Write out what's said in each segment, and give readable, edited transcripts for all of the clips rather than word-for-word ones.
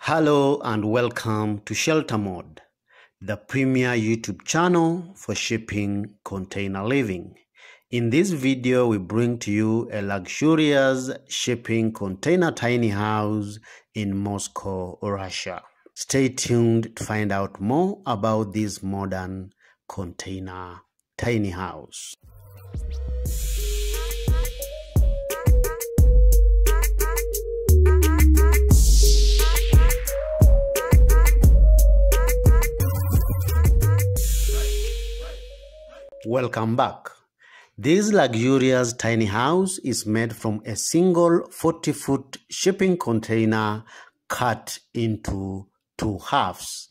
Hello and welcome to Shelter Mode, the premier YouTube channel for shipping container living. In this video, we bring to you a luxurious shipping container tiny house in Moscow, Russia. Stay tuned to find out more about this modern container tiny house. Welcome back. This luxurious tiny house is made from a single 40-foot shipping container cut into two halves.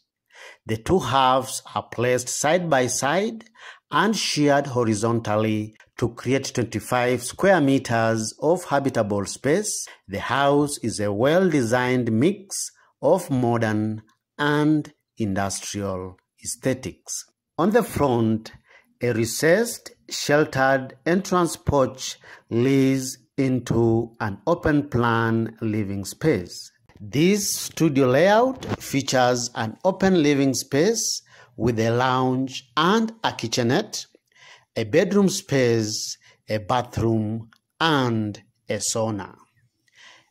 The two halves are placed side by side and sheared horizontally to create 25 square meters of habitable space. The house is a well-designed mix of modern and industrial aesthetics. On the front, a recessed, sheltered entrance porch leads into an open-plan living space. This studio layout features an open living space with a lounge and a kitchenette, a bedroom space, a bathroom, and a sauna.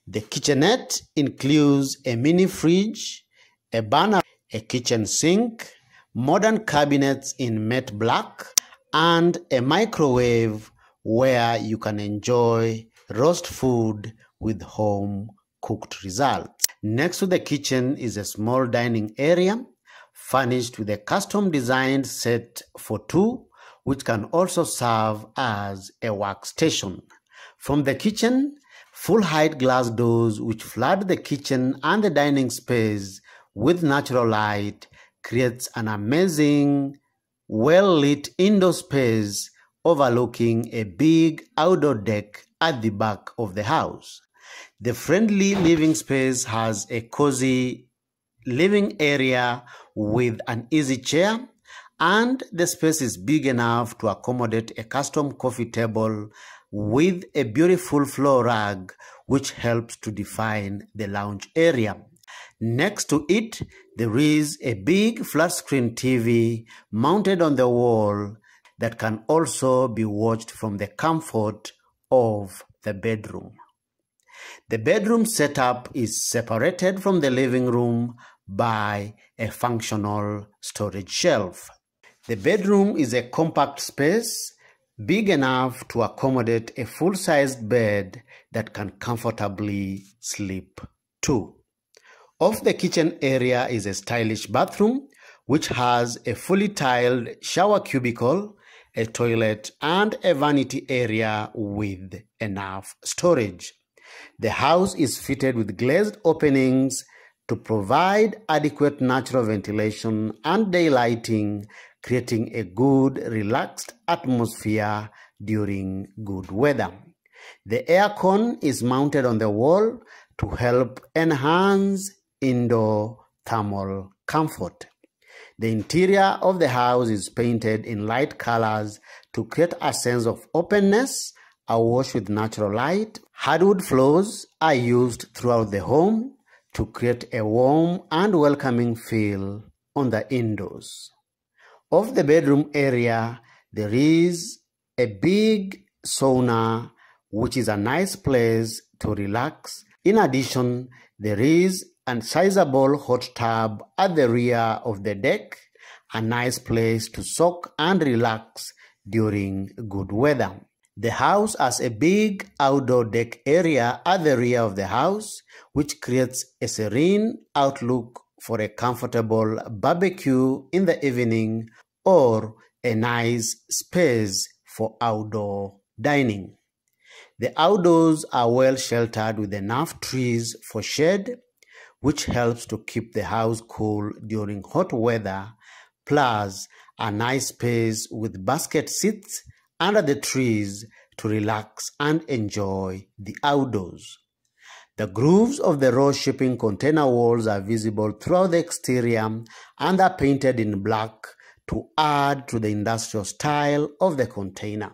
The kitchenette includes a mini fridge, a burner, a kitchen sink, modern cabinets in matte black, and a microwave where you can enjoy roast food with home-cooked results. Next to the kitchen is a small dining area furnished with a custom-designed set for two, which can also serve as a workstation. From the kitchen, full-height glass doors which flood the kitchen and the dining space with natural light creates an amazing, well-lit indoor space overlooking a big outdoor deck at the back of the house. The friendly living space has a cozy living area with an easy chair, and the space is big enough to accommodate a custom coffee table with a beautiful floor rug which helps to define the lounge area. Next to it, there is a big flat-screen TV mounted on the wall that can also be watched from the comfort of the bedroom. The bedroom setup is separated from the living room by a functional storage shelf. The bedroom is a compact space big enough to accommodate a full-sized bed that can comfortably sleep two. Off the kitchen area is a stylish bathroom which has a fully tiled shower cubicle, a toilet, and a vanity area with enough storage. The house is fitted with glazed openings to provide adequate natural ventilation and daylighting, creating a good, relaxed atmosphere during good weather. The aircon is mounted on the wall to help enhance indoor thermal comfort. The interior of the house is painted in light colors to create a sense of openness, awash with natural light. Hardwood floors are used throughout the home to create a warm and welcoming feel on the indoors. Off the bedroom area, there is a big sauna, which is a nice place to relax. In addition, there is a sizable hot tub at the rear of the deck, a nice place to soak and relax during good weather. The house has a big outdoor deck area at the rear of the house, which creates a serene outlook for a comfortable barbecue in the evening or a nice space for outdoor dining. The outdoors are well sheltered with enough trees for shade, which helps to keep the house cool during hot weather, plus a nice space with basket seats under the trees to relax and enjoy the outdoors. The grooves of the raw shipping container walls are visible throughout the exterior and are painted in black to add to the industrial style of the container.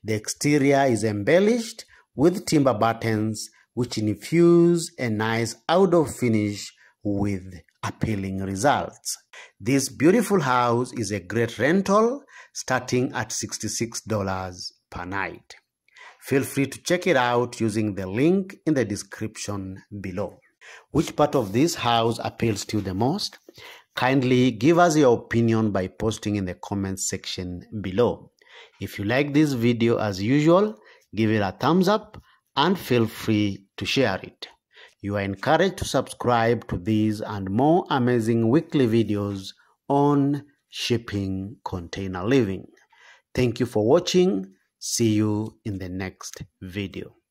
The exterior is embellished with timber buttons which infuse a nice outdoor finish with appealing results. This beautiful house is a great rental starting at $66 per night. Feel free to check it out using the link in the description below. Which part of this house appeals to you the most? Kindly give us your opinion by posting in the comments section below. If you like this video as usual, give it a thumbs up and feel free to share it. You are encouraged to subscribe to these and more amazing weekly videos on shipping container living. Thank you for watching. See you in the next video.